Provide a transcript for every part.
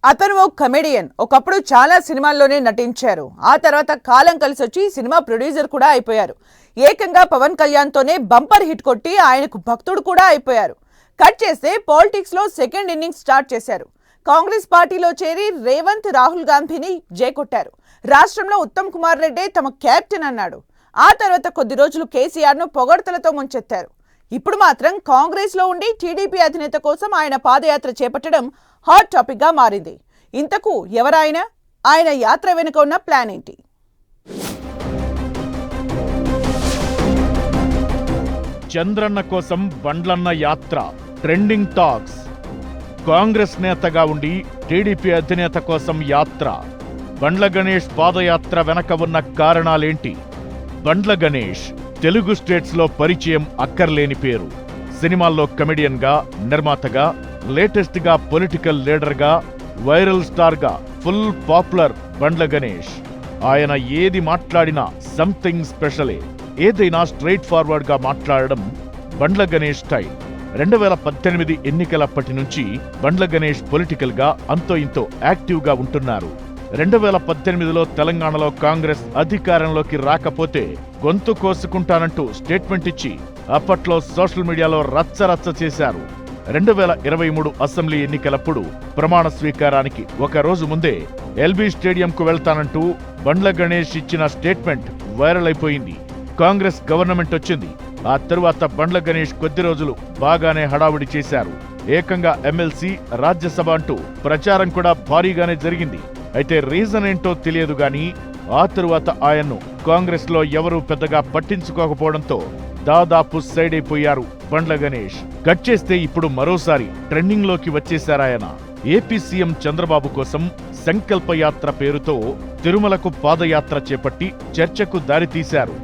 అతను ఓ కమెడియన్. ఒకప్పుడు చాలా సినిమాల్లోనే నటించారు. ఆ తర్వాత కాలం కలిసొచ్చి సినిమా ప్రొడ్యూసర్ కూడా అయిపోయారు. ఏకంగా పవన్ కళ్యాణ్తోనే బంపర్ హిట్ కొట్టి ఆయనకు భక్తుడు కూడా అయిపోయారు. కట్ చేస్తే పాలిటిక్స్ లో సెకండ్ ఇన్నింగ్స్ స్టార్ట్ చేశారు. కాంగ్రెస్ పార్టీలో చేరి రేవంత్ రాహుల్ గాంధీని జైకొట్టారు. రాష్ట్రంలో ఉత్తమ్ కుమార్ రెడ్డి తమ కెప్టెన్ అన్నాడు. ఆ తర్వాత కొద్ది రోజులు కేసీఆర్ ను పొగడ్తలతో ముంచెత్తారు. ఇప్పుడు మాత్రం కాంగ్రెస్ లో ఉండి టీడీపీ అధినేత కోసం ఆయన పాదయాత్ర చేపట్టడం హాట్ టాపిక్ గా మారింది. ఇంతకు ఎవరాయన? ఆయన యాత్ర వెనుక ఉన్న ప్లాన్ ఏంటి? చంద్రన్న కోసం బండ్లన్న యాత్ర ట్రెండింగ్ టాక్స్. కాంగ్రెస్ నేతగా ఉండి టీడీపీ అధినేత కోసం యాత్ర. బండ్ల గణేష్ పాదయాత్ర వెనక ఉన్న కారణాలేంటి? బండ్ల గణేష్ తెలుగు స్టేట్స్ లో పరిచయం అక్కర్లేని పేరు. సినిమాల్లో కమెడియన్ గా, నిర్మాతగా, లేటెస్ట్ గా పొలిటికల్ లీడర్ గా, వైరల్ స్టార్ గా ఫుల్ పాపులర్ బండ్ల గణేష్. ఆయన ఏది మాట్లాడినా సంథింగ్ స్పెషలే. ఏదైనా స్ట్రైట్ ఫార్వర్డ్ గా మాట్లాడడం బండ్ల గణేష్ స్టైల్. 2018 ఎన్నికలప్పటి నుంచి బండ్ల గణేష్ పొలిటికల్ గా అంతో ఇంతో యాక్టివ్ గా ఉంటున్నారు. 2018లో తెలంగాణలో కాంగ్రెస్ అధికారంలోకి రాకపోతే గొంతు కోసుకుంటానంటూ స్టేట్మెంట్ ఇచ్చి అప్పట్లో సోషల్ మీడియాలో రచ్చరచ్చ చేశారు. 2023 అసెంబ్లీ ఎన్నికలప్పుడు ప్రమాణ స్వీకారానికి ఒక రోజు ముందే ఎల్బీ స్టేడియంకు వెళ్తానంటూ బండ్ల గణేష్ ఇచ్చిన స్టేట్మెంట్ వైరల్ అయిపోయింది. కాంగ్రెస్ గవర్నమెంట్ వచ్చింది. ఆ తరువాత బండ్ల గణేష్ కొద్ది రోజులు బాగానే హడావుడి చేశారు. ఏకంగా ఎమ్మెల్సీ, రాజ్యసభ అంటూ ప్రచారం కూడా భారీగానే జరిగింది. అయితే రీజన్ ఏంటో తెలియదు గాని ఆ తరువాత ఆయన్ను కాంగ్రెస్ లో ఎవరూ పెద్దగా పట్టించుకోకపోవడంతో దాదాపు సైడ్ అయిపోయారు బండ్ల గణేష్. కట్ చేస్తే ఇప్పుడు మరోసారి ట్రెండింగ్ లోకి వచ్చేశారాయన. ఏపీ సీఎం చంద్రబాబు కోసం సంకల్ప యాత్ర పేరుతో తిరుమలకు పాదయాత్ర చేపట్టి చర్చకు దారితీశారు.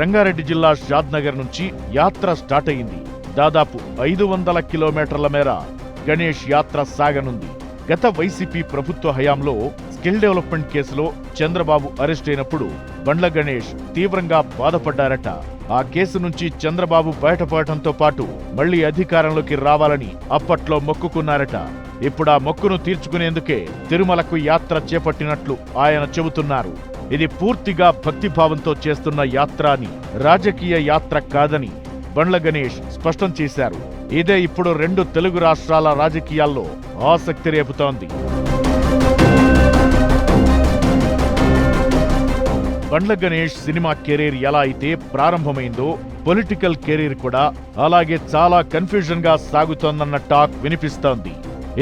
రంగారెడ్డి జిల్లా షాద్నగర్ నుంచి యాత్ర స్టార్ట్ అయింది. దాదాపు 500 కిలోమీటర్ల మేర గణేష్ యాత్ర సాగనుంది. గత వైసీపీ ప్రభుత్వ హయాంలో స్కిల్ డెవలప్మెంట్ కేసులో చంద్రబాబు అరెస్ట్ అయినప్పుడు బండ్ల గణేష్ తీవ్రంగా బాధపడ్డారట. ఆ కేసు నుంచి చంద్రబాబు బయటపడటంతో పాటు మళ్లీ అధికారంలోకి రావాలని అప్పట్లో మొక్కుకున్నారట. ఇప్పుడా మొక్కును తీర్చుకునేందుకే తిరుమలకు యాత్ర చేపట్టినట్లు ఆయన చెబుతున్నారు. ఇది పూర్తిగా భక్తిభావంతో చేస్తున్న యాత్ర అని, రాజకీయ యాత్ర కాదని బండ్ల గణేష్ స్పష్టం చేశారు. ఇదే ఇప్పుడు 2 తెలుగు రాష్ట్రాల రాజకీయాల్లో ఆసక్తి రేపుతోంది. బండ్ల గణేష్ సినిమా కెరీర్ ఎలా అయితే ప్రారంభమైందో పొలిటికల్ కెరీర్ కూడా అలాగే చాలా కన్ఫ్యూజన్ గా సాగుతోందన్న టాక్ వినిపిస్తోంది.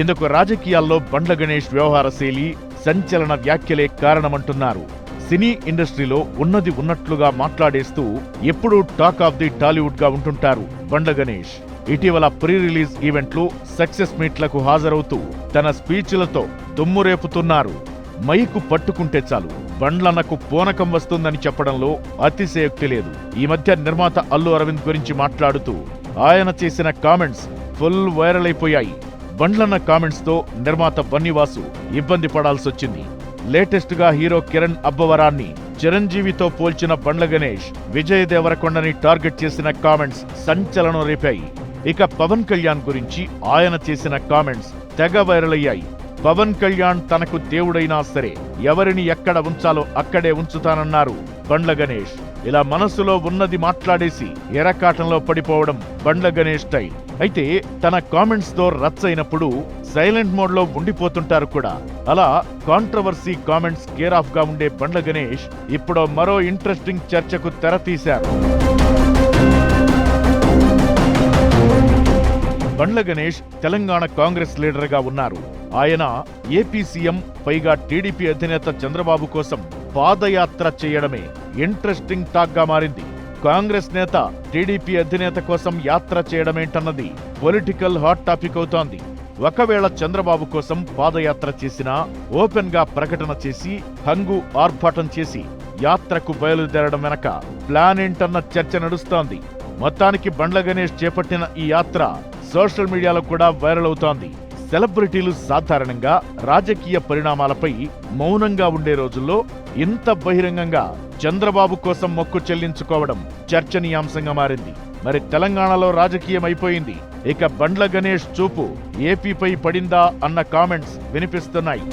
ఇందుకు రాజకీయాల్లో బండ్ల గణేష్ వ్యవహార శైలి, సంచలన వ్యాఖ్యలే కారణమంటున్నారు. సినీ ఇండస్ట్రీలో ఉన్నది ఉన్నట్లుగా మాట్లాడేస్తూ ఎప్పుడూ టాక్ ఆఫ్ ది టాలీవుడ్ గా ఉంటుంటారు బండ్ల గణేష్. ఇటీవల ప్రీ రిలీజ్ ఈవెంట్లు, సక్సెస్ మీట్లకు హాజరవుతూ తన స్పీచ్లతో దుమ్మురేపుతున్నారు. మైకు పట్టుకుంటే చాలు బండ్లన్నకు పూనకం వస్తుందని చెప్పడంలో అతిశయోక్తి లేదు. ఈ మధ్య నిర్మాత అల్లు అరవింద్ గురించి మాట్లాడుతూ ఆయన చేసిన కామెంట్స్ ఫుల్ వైరల్ అయిపోయాయి. బండ్లన్న కామెంట్స్ తో నిర్మాత బన్నీవాసు ఇబ్బంది పడాల్సొచ్చింది. లేటెస్ట్ గా హీరో కిరణ్ అబ్బవరాన్ని చిరంజీవితో పోల్చిన బండ్ల గణేష్ విజయ్ దేవరకొండని టార్గెట్ చేసిన కామెంట్స్ సంచలనం రేపాయి. ఇక పవన్ కళ్యాణ్ గురించి ఆయన చేసిన కామెంట్స్ తెగ వైరల్ అయ్యాయి. పవన్ కళ్యాణ్ తనకు దేవుడైనా సరే ఎవరిని ఎక్కడ ఉంచాలో అక్కడే ఉంచుతానన్నారు బండ్ల గణేష్. ఇలా మనసులో ఉన్నది మాట్లాడేసి ఎరకాటంలో పడిపోవడం బండ్ల గణేష్ స్టైల్. అయితే తన కామెంట్స్ తో రచ్చైనప్పుడు సైలెంట్ మోడ్ లో ఉండిపోతుంటారు కూడా. అలా కాంట్రవర్సీ కామెంట్స్ కేర్ ఆఫ్ గా ఉండే బండ్ల గణేష్ ఇప్పుడు మరో ఇంట్రెస్టింగ్ చర్చకు తెరతీశారు. బండ్ల గణేష్ తెలంగాణ కాంగ్రెస్ లీడర్ గా ఉన్నారు. ఆయన ఏపీ సీఎం, పైగా టీడీపీ అధినేత చంద్రబాబు కోసం పాదయాత్ర చేయడమే ఇంట్రెస్టింగ్ టాక్ గా మారింది. కాంగ్రెస్ నేత టీడీపీ అధినేత కోసం యాత్ర చేయడమేంటన్నది పొలిటికల్ హాట్ టాపిక్ అవుతోంది. ఒకవేళ చంద్రబాబు కోసం పాదయాత్ర చేసినా ఓపెన్ గా ప్రకటన చేసి హంగు ఆర్భాటం చేసి యాత్రకు బయలుదేరడం వెనక ప్లాన్ ఏంటన్న చర్చ నడుస్తోంది. మొత్తానికి బండ్ల గణేష్ చేపట్టిన ఈ యాత్ర సోషల్ మీడియాలో కూడా వైరల్ అవుతోంది. సెలబ్రిటీలు సాధారణంగా రాజకీయ పరిణామాలపై మౌనంగా ఉండే రోజుల్లో ఇంత బహిరంగంగా చంద్రబాబు కోసం మొక్కు చెల్లించుకోవడం చర్చనీయాంశంగా మారింది. మరి తెలంగాణలో రాజకీయం అయిపోయింది. ఇక బండ్ల గణేష్ చూపు ఏపీపై పడిందా అన్న కామెంట్స్ వినిపిస్తున్నాయి.